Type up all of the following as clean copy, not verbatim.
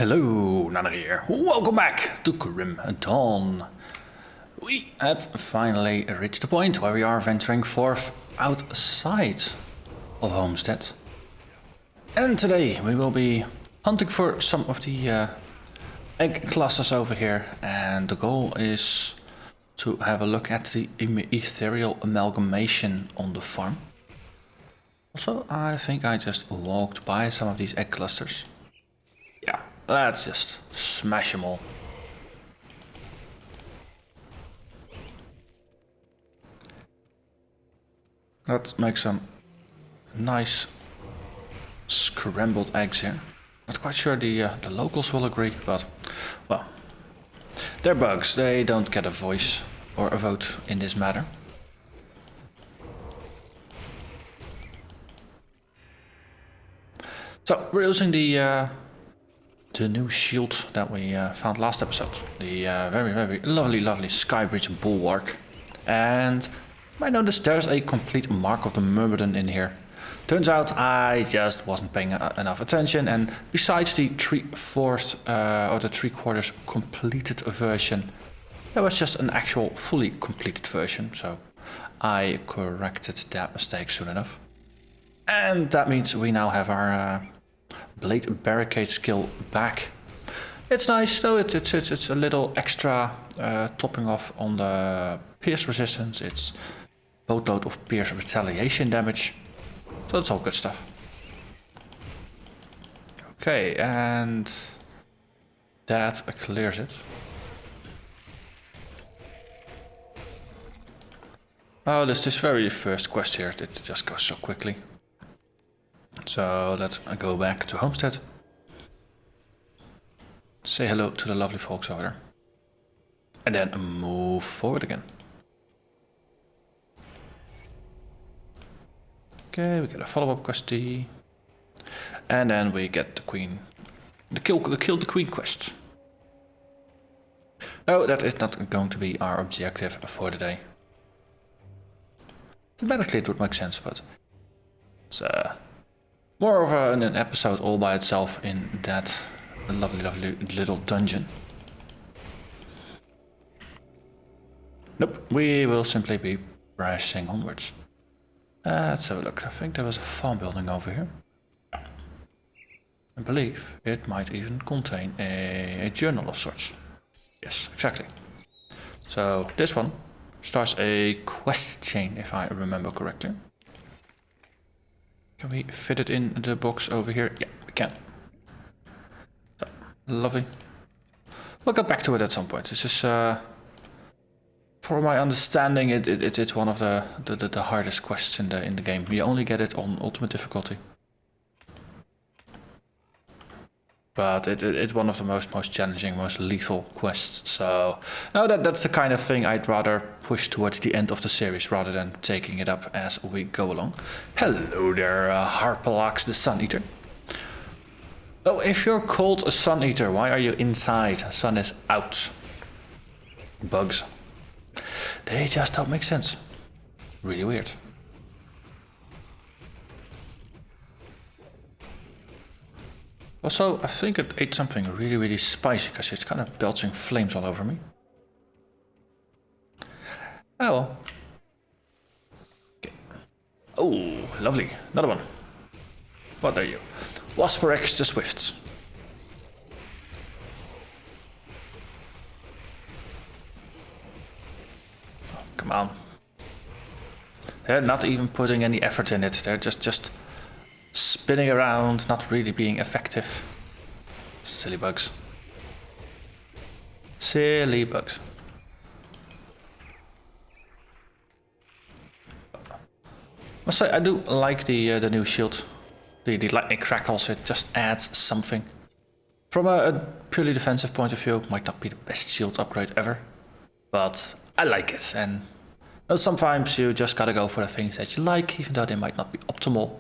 Hello, Narnach here. Welcome back to Grim Dawn. We have finally reached the point where we are venturing forth outside of Homestead. And today we will be hunting for some of the egg clusters over here. And the goal is to have a look at the Aetherial Amalgamation on the farm. Also, I think I just walked by some of these egg clusters. Yeah, let's just smash them all. Let's make some nice scrambled eggs here. Not quite sure the locals will agree, but well, they're bugs. They don't get a voice or a vote in this matter. So we're using the new shield that we found last episode. The very lovely Sky Bridge Bulwark. And you might notice there's a complete Mark of the Myrmidon in here. Turns out I just wasn't paying enough attention, and besides the 3/4 or the 3/4 completed version, there was just an actual fully completed version, so I corrected that mistake soon enough. And that means we now have our Blade Barricade skill back. It's nice though, it's a little extra topping off on the pierce resistance. It's boatload of pierce retaliation damage. So that's all good stuff. Okay, and that clears it. Oh, this very first quest here, it just goes so quickly. So let's go back to Homestead. Say hello to the lovely folks over there. And then move forward again. Okay, we get a follow-up quest D. And then we get the queen. The kill the queen quest. No, that is not going to be our objective for the day. Thematically it would make sense, but it's more of an episode all by itself in that lovely little dungeon. Nope, we will simply be pressing onwards. Let's have a look. I think there was a farm building over here. I believe it might even contain a journal of sorts. Yes, exactly. So this one starts a quest chain, if I remember correctly. Can we fit it in the box over here? Yeah, we can. So, lovely. We'll get back to it at some point. This is, for my understanding, it's one of the hardest quests in the game. You only get it on ultimate difficulty. But it's one of the most challenging, most lethal quests. So no, that's the kind of thing I'd rather push towards the end of the series rather than taking it up as we go along. Hello there, Harpalax the Sun Eater. Oh, if you're called a Sun Eater, why are you inside? Sun is out. Bugs. They just don't make sense. Really weird. Also, I think it ate something really spicy because it's kind of belching flames all over me. Oh well. Okay. Oh, lovely. Another one. What are you? Wasperex the Swift. Oh, come on. They're not even putting any effort in it. They're just spinning around, not really being effective. Silly bugs. Silly bugs. Must say, I do like the new shield. The lightning crackles, it just adds something. From a purely defensive point of view, it might not be the best shield upgrade ever. But I like it, and sometimes you just gotta go for the things that you like, even though they might not be optimal.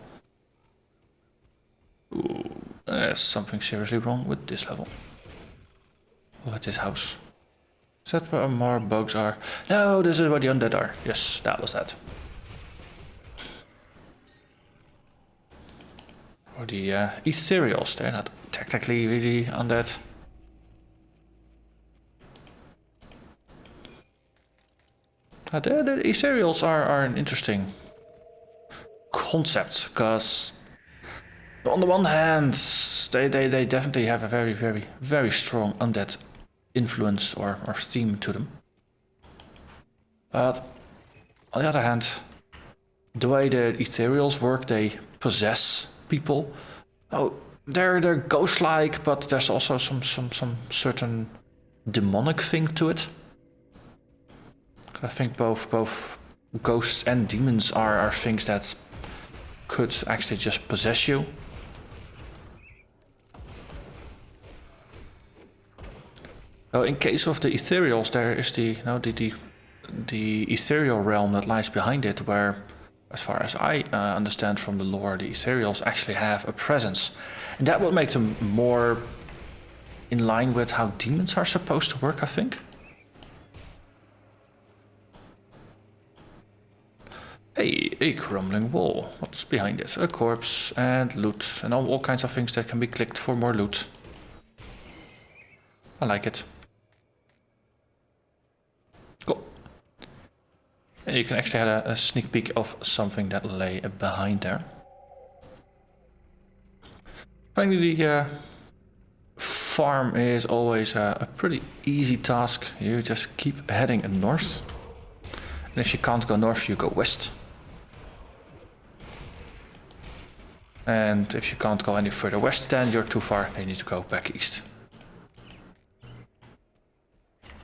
Ooh, there's something seriously wrong with this level. With this house. Is that where more bugs are? No, this is where the undead are. Yes, that was that. Or the Aetherials, they're not technically really undead. The Aetherials are an interesting concept, because on the one hand, they definitely have a very strong undead influence or theme to them. But on the other hand, the way the Aetherials work, they possess people. Oh, they're ghost-like, but there's also some certain demonic thing to it. I think both ghosts and demons are things that could actually just possess you. So in case of the Aetherials, there is the ethereal realm that lies behind it, where, as far as I understand from the lore, the Aetherials actually have a presence. And that will make them more in line with how demons are supposed to work, I think. Hey, a crumbling wall. What's behind it? A corpse and loot and all kinds of things that can be clicked for more loot. I like it. Cool. And you can actually have a sneak peek of something that lay behind there. Finally, the farm is always a pretty easy task. You just keep heading north. And if you can't go north, you go west. And if you can't go any further west, then you're too far. Then you need to go back east.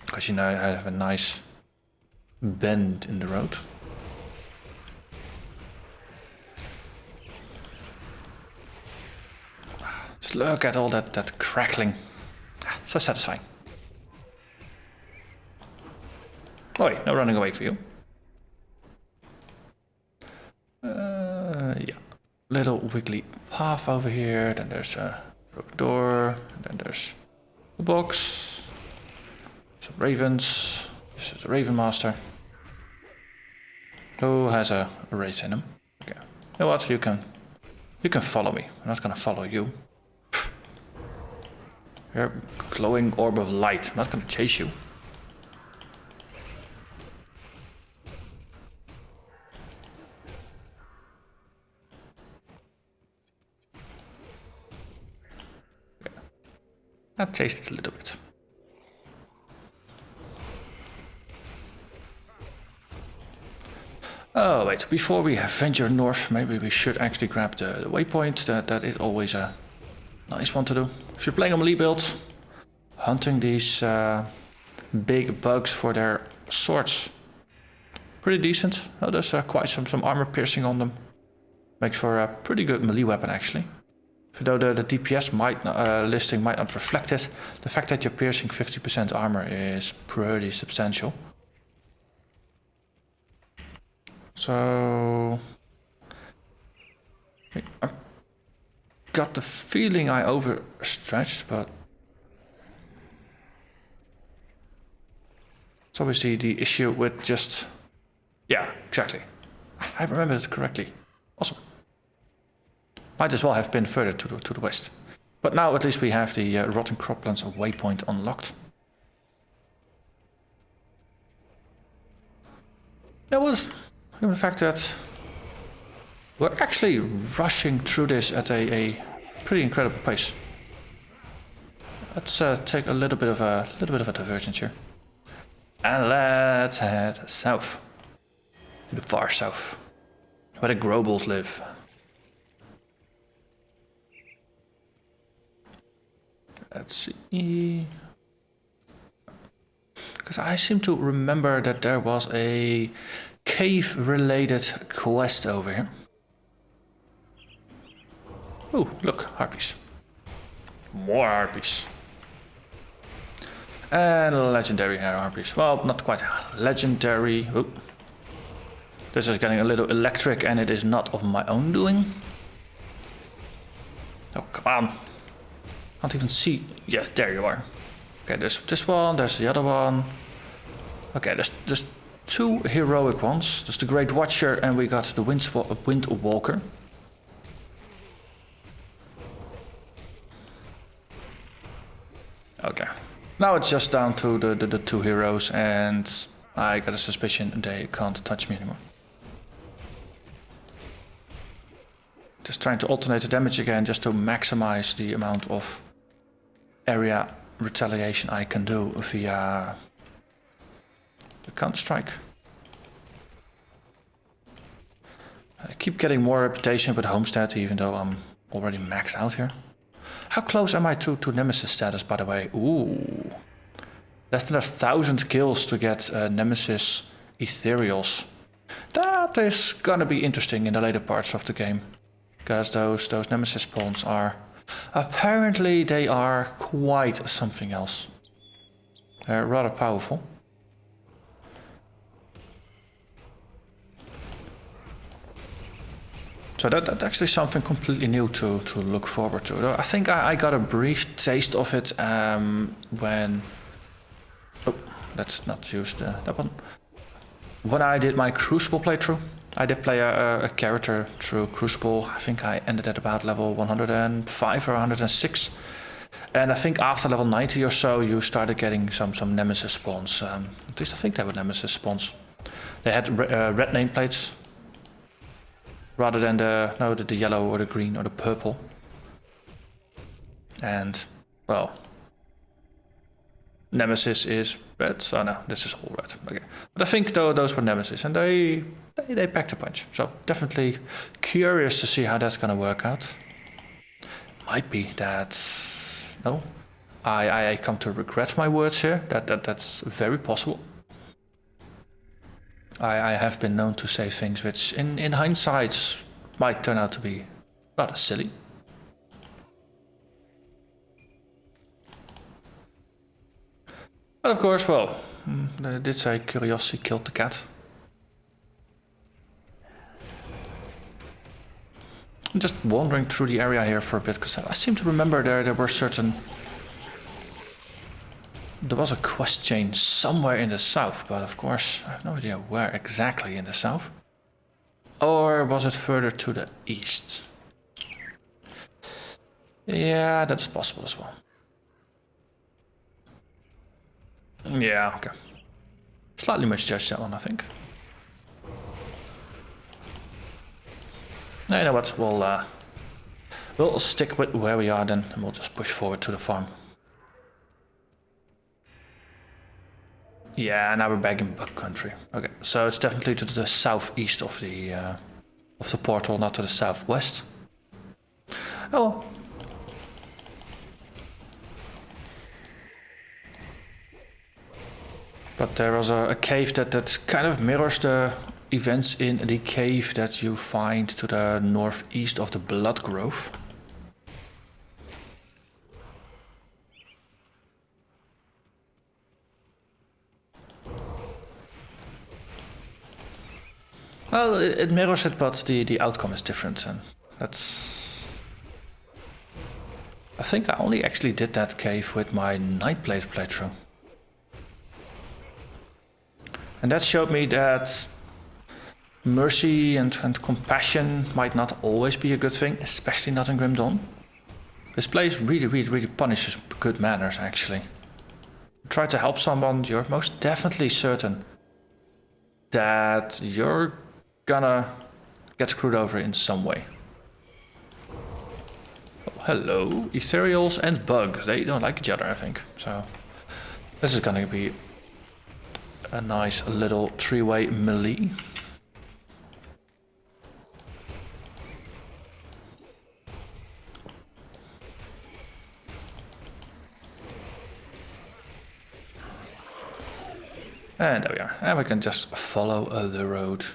Because you now have a nice bend in the road. Just look at all that crackling. So satisfying. Oh wait, no running away for you. Yeah. Little wiggly path over here. Then there's a broken door. Then there's a box. Some ravens. This is a raven master. Who has a race in him. Okay. You know what? You can follow me. I'm not gonna follow you. You're a glowing orb of light. I'm not gonna chase you. I taste it a little bit. Oh wait, before we venture north, maybe we should actually grab the waypoint. That is always a nice one to do. If you're playing on melee builds, hunting these big bugs for their swords, pretty decent. Oh, there's quite some armor piercing on them. Makes for a pretty good melee weapon actually. Though the DPS listing might not reflect it, the fact that you're piercing 50% armor is pretty substantial. So I got the feeling I overstretched, but it's obviously the issue with just... Yeah, exactly. I remember it correctly. Awesome. Might as well have been further to the west. But now at least we have the Rotten Croplands waypoint unlocked. That was the fact that we're actually rushing through this at a pretty incredible pace. Let's take a little bit of a divergence here, and let's head south, to the far south, where the Grobels live. Let's see. Because I seem to remember that there was a cave-related quest over here. Oh, look, harpies. More harpies. And legendary harpies. Well, not quite legendary. Oh. This is getting a little electric and it is not of my own doing. Oh, come on. Can't even see. Yeah, there you are. Okay, there's this one, there's the other one. Okay, there's two heroic ones. There's the Great Watcher and we got the Wind Walker. Okay. Now it's just down to the two heroes, and I got a suspicion they can't touch me anymore. Just trying to alternate the damage again, just to maximize the amount of area retaliation I can do via the counter-strike. I keep getting more reputation with Homestead, even though I'm already maxed out here. How close am I to Nemesis status, by the way? Ooh. Less than 1,000 kills to get Nemesis Aetherials. That is gonna be interesting in the later parts of the game. Because those Nemesis spawns are... apparently they are quite something else. They're rather powerful. So that's actually something completely new to look forward to. Though I think I got a brief taste of it when... Oh, let's not use that one. When I did my Crucible playthrough. I did play a character through Crucible. I think I ended at about level 105 or 106. And I think after level 90 or so you started getting some Nemesis spawns. At least I think they were Nemesis spawns. They had red nameplates. Rather than the yellow or the green or the purple. And, well, Nemesis is red. Oh no, this is all red. Okay. But I think though those were Nemesis, and they packed a punch. So definitely curious to see how that's gonna work out. Might be that... no. I come to regret my words here. That's very possible. I have been known to say things which, in hindsight, might turn out to be rather silly. But of course, well, I did say curiosity killed the cat. I'm just wandering through the area here for a bit, because I seem to remember there were certain... There was a quest chain somewhere in the south, but of course I have no idea where exactly in the south. Or was it further to the east? Yeah, that is possible as well. Yeah, okay. Slightly misjudged that one, I think. No, you know what, we'll stick with where we are then, and we'll just push forward to the farm. Yeah, now we're back in Bug Country. Okay, so it's definitely to the southeast of the portal, not to the southwest. Oh. But there was a cave that kind of mirrors the events in the cave that you find to the northeast of the Blood Grove. Well, it mirrors it, but the outcome is different, and that's... I think I only actually did that cave with my Nightblade playthrough. And that showed me that mercy and compassion might not always be a good thing, especially not in Grim Dawn. This place really punishes good manners, actually. Try to help someone, you're most definitely certain that you're gonna get screwed over in some way. Oh, hello, Aetherials and bugs. They don't like each other, I think. So this is gonna be a nice little three-way melee. And there we are. And we can just follow the road.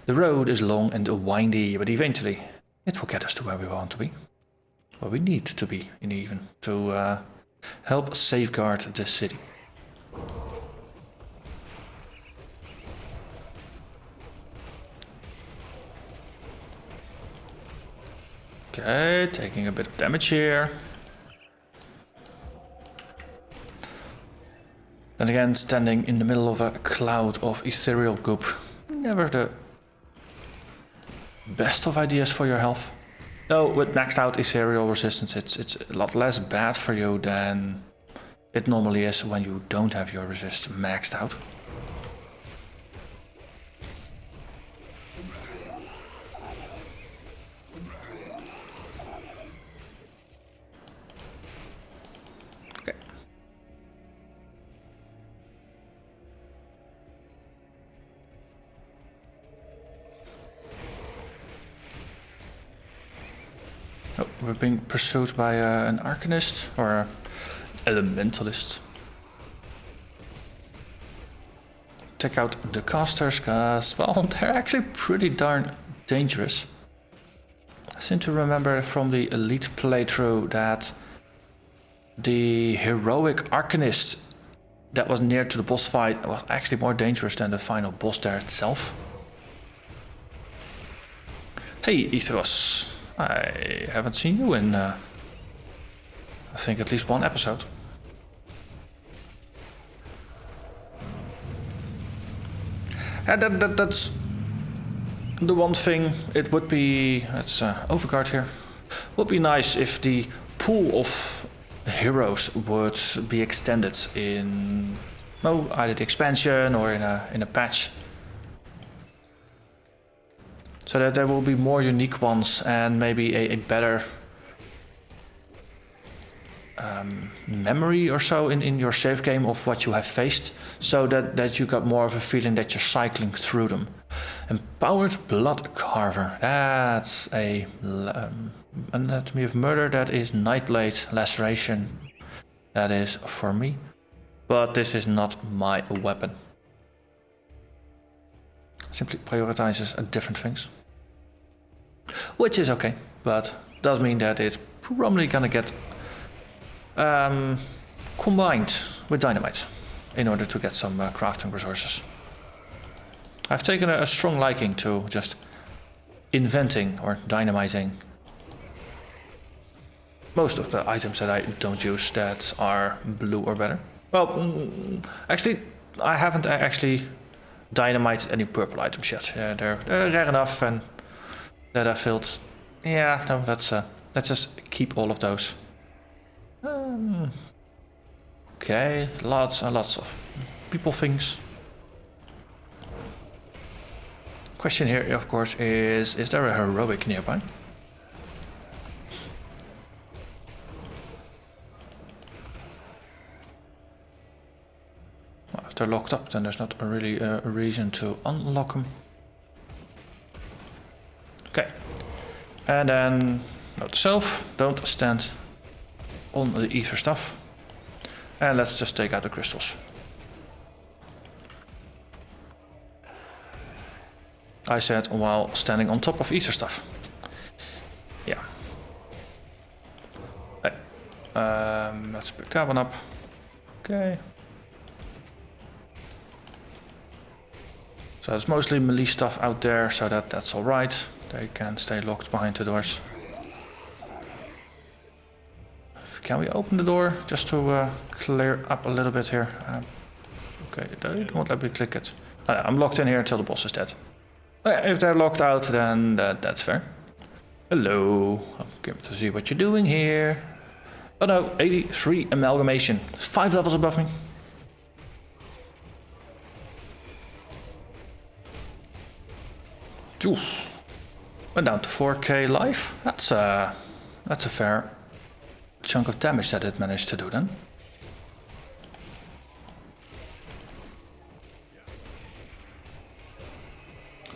The road is long and windy, but eventually it will get us to where we want to be. Where we need to be, even, to help safeguard the city. Okay, taking a bit of damage here. And again, standing in the middle of a cloud of ethereal goop. Never the best of ideas for your health. Though with maxed out Aetherial resistance, it's a lot less bad for you than it normally is when you don't have your resist maxed out. Okay. Oh, we're being pursued by an Arcanist or Elementalist. Check out the casters, cause well, they're actually pretty darn dangerous. I seem to remember from the Elite playthrough that the heroic Arcanist that was near to the boss fight was actually more dangerous than the final boss there itself. Hey, Ethos. I haven't seen you in, I think, at least one episode. And that's the one thing. It would be, let's Overguard here. Would be nice if the pool of heroes would be extended in, well, either the expansion or in a patch. So that there will be more unique ones and maybe a better memory or so in your save game of what you have faced, so that you got more of a feeling that you're cycling through them. Empowered Blood Carver, that's a Anatomy of Murder, that is Nightblade Laceration, that is for me, but this is not my weapon. Simply prioritizes different things, which is okay, but does mean that it's probably gonna get combined with dynamite in order to get some crafting resources. I've taken a strong liking to just inventing or dynamiting most of the items that I don't use that are blue or better. Well, actually, I haven't actually dynamited any purple items yet. They're rare enough and that I felt, yeah, no, let's just keep all of those. Okay, lots and lots of people things. Question here, of course, is there a heroic nearby? Well, if they're locked up, then there's not really a reason to unlock them. Okay, and then note to self, don't stand on the ether stuff. And let's just take out the crystals. I said while standing on top of ether stuff. Yeah. Hey. Let's pick that one up. Okay. So it's mostly melee stuff out there, so that's alright. They can stay locked behind the doors. Can we open the door just to clear up a little bit here? Okay, they won't let me click it. I'm locked in here until the boss is dead. If they're locked out, then that's fair. Hello, I'm curious to see what you're doing here. Oh no, 83 Amalgamation. 5 levels above me. Oof. Went down to 4k life. That's a fair chunk of damage that it managed to do then.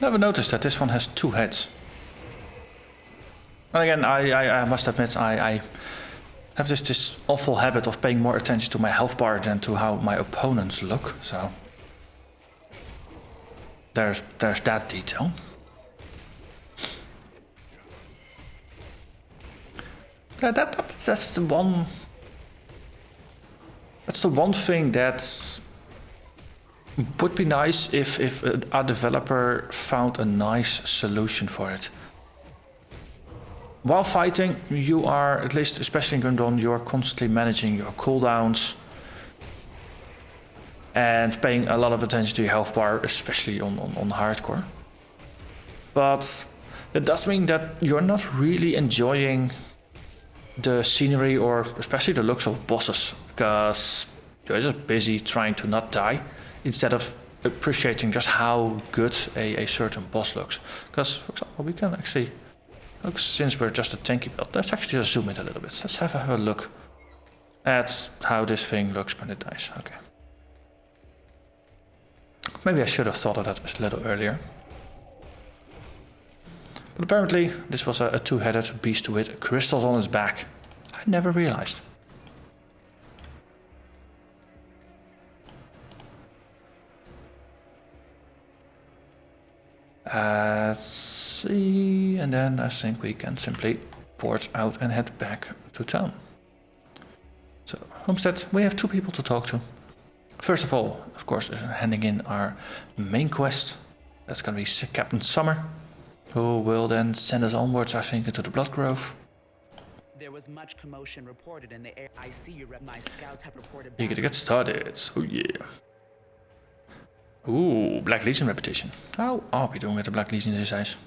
Never noticed that this one has 2 heads. And again, I must admit, I have this awful habit of paying more attention to my health bar than to how my opponents look, so there's that detail. That's the one. That's the one thing that would be nice if a developer found a nice solution for it. While fighting, you are, at least especially in Gundam, you are constantly managing your cooldowns and paying a lot of attention to your health bar, especially on hardcore. But That does mean that you're not really enjoying the scenery or especially the looks of bosses, because you're just busy trying to not die instead of appreciating just how good a certain boss looks. Because, for example, we can actually look, since we're just a tanky build, let's actually just zoom in a little bit. Let's have a look at how this thing looks when it dies. Okay. Maybe I should have thought of that a little earlier. But apparently this was a two-headed beast with crystals on its back. I never realized. Let's see, and then I think we can simply port out and head back to town. So, Homestead, we have two people to talk to. First of all, of course, handing in our main quest. That's gonna be Captain Summer, who will then send us onwards, I think, into the Blood Grove. There was much commotion reported in the air. I see you. My scouts have reported. You gotta get started. Oh yeah. Ooh, Black Legion reputation. How are we doing with the Black Legion these days?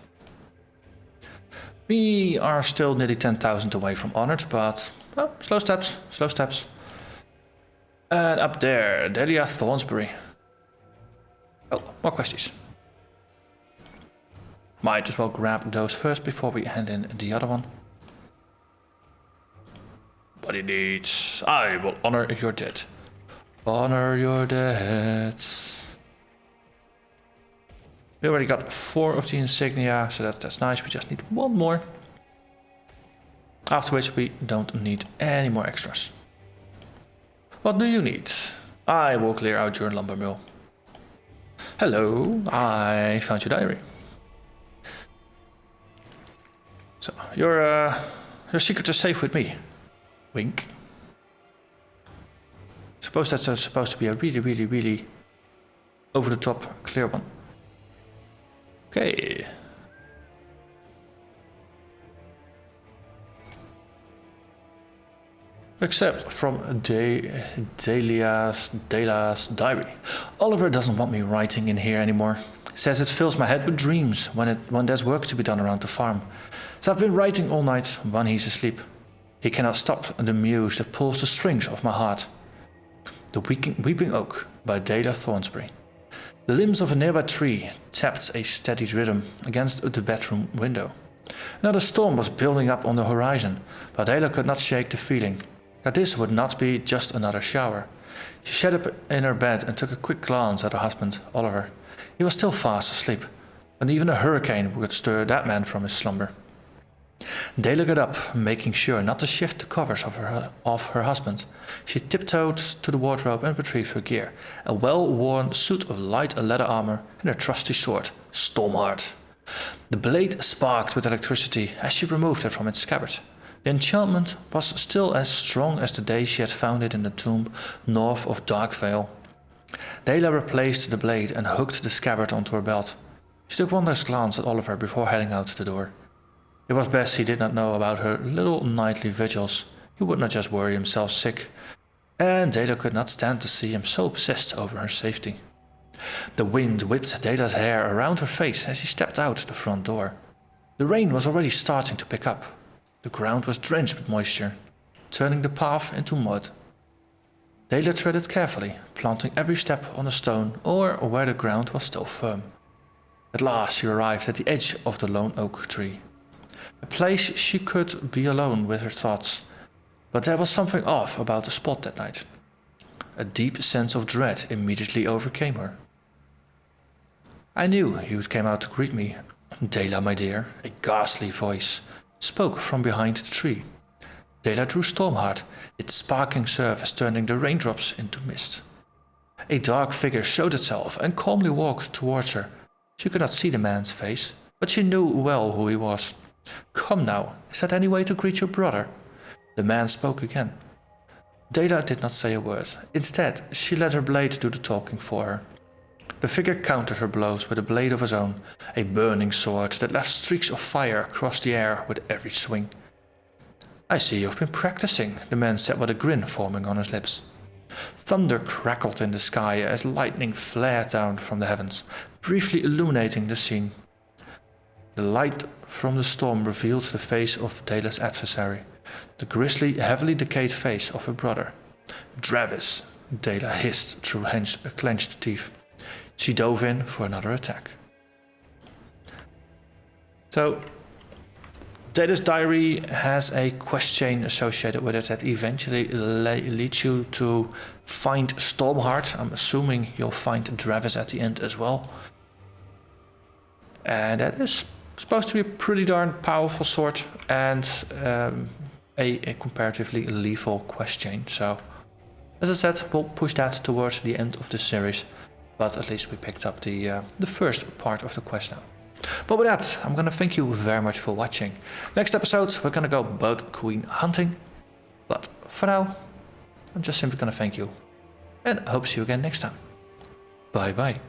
We are still nearly 10,000 away from Honored, but well, slow steps, slow steps. And up there, Delia Thornsbury. Oh, more questions. Might as well grab those first before we hand in the other one. What he needs. I will honor your dead. Honor your dead. We already got 4 of the insignia, so that's nice. We just need 1 more. After which we don't need any more extras. What do you need? I will clear out your lumber mill. Hello, I found your diary. So, your secret is safe with me. Wink. Suppose that's supposed to be a really over the top clear one. Okay. Except from Delia's diary. Oliver doesn't want me writing in here anymore. Says it fills my head with dreams when there's work to be done around the farm. So I've been writing all night when he's asleep. He cannot stop the muse that pulls the strings of my heart. The Weeping Oak by Delia Thornsbury. The limbs of a nearby tree tapped a steady rhythm against the bedroom window. Another storm was building up on the horizon, but Delia could not shake the feeling that this would not be just another shower. She sat up in her bed and took a quick glance at her husband, Oliver. He was still fast asleep, and even a hurricane would stir that man from his slumber. Delia got up, making sure not to shift the covers of her husband. She tiptoed to the wardrobe and retrieved her gear, a well-worn suit of light leather armour and her trusty sword, Stormheart. The blade sparked with electricity as she removed it from its scabbard. The enchantment was still as strong as the day she had found it in the tomb north of Darkvale. Delia replaced the blade and hooked the scabbard onto her belt. She took one last glance at Oliver before heading out the door. It was best he did not know about her little nightly vigils. He would not just worry himself sick, and Delia could not stand to see him so obsessed over her safety. The wind whipped Delia's hair around her face as she stepped out the front door. The rain was already starting to pick up. The ground was drenched with moisture, turning the path into mud. Delia treaded carefully, planting every step on a stone or where the ground was still firm. At last she arrived at the edge of the lone oak tree. A place she could be alone with her thoughts, but there was something off about the spot that night. A deep sense of dread immediately overcame her. I knew you came out to greet me, Delia, my dear, a ghastly voice spoke from behind the tree. Delia drew Stormheart, its sparkling surface turning the raindrops into mist. A dark figure showed itself and calmly walked towards her. She could not see the man's face, but she knew well who he was. Come now, is that any way to greet your brother? The man spoke again. Delia did not say a word. Instead, she let her blade do the talking for her. The figure countered her blows with a blade of his own, a burning sword that left streaks of fire across the air with every swing. I see you've been practicing, the man said with a grin forming on his lips. Thunder crackled in the sky as lightning flared down from the heavens, briefly illuminating the scene. The light from the storm revealed the face of Dela's adversary, the grisly, heavily decayed face of her brother. Dravis, Dela hissed through clenched teeth. She dove in for another attack. So, Dela's diary has a quest chain associated with it that eventually leads you to find Stormheart. I'm assuming you'll find Dravis at the end as well. And that is supposed to be a pretty darn powerful sword and a comparatively lethal quest chain. So, as I said, we'll push that towards the end of the series. But at least we picked up the first part of the quest now. But with that, I'm gonna thank you very much for watching. Next episode, we're gonna go Bug Queen hunting. But for now, I'm just simply gonna thank you. And I hope to see you again next time. Bye bye.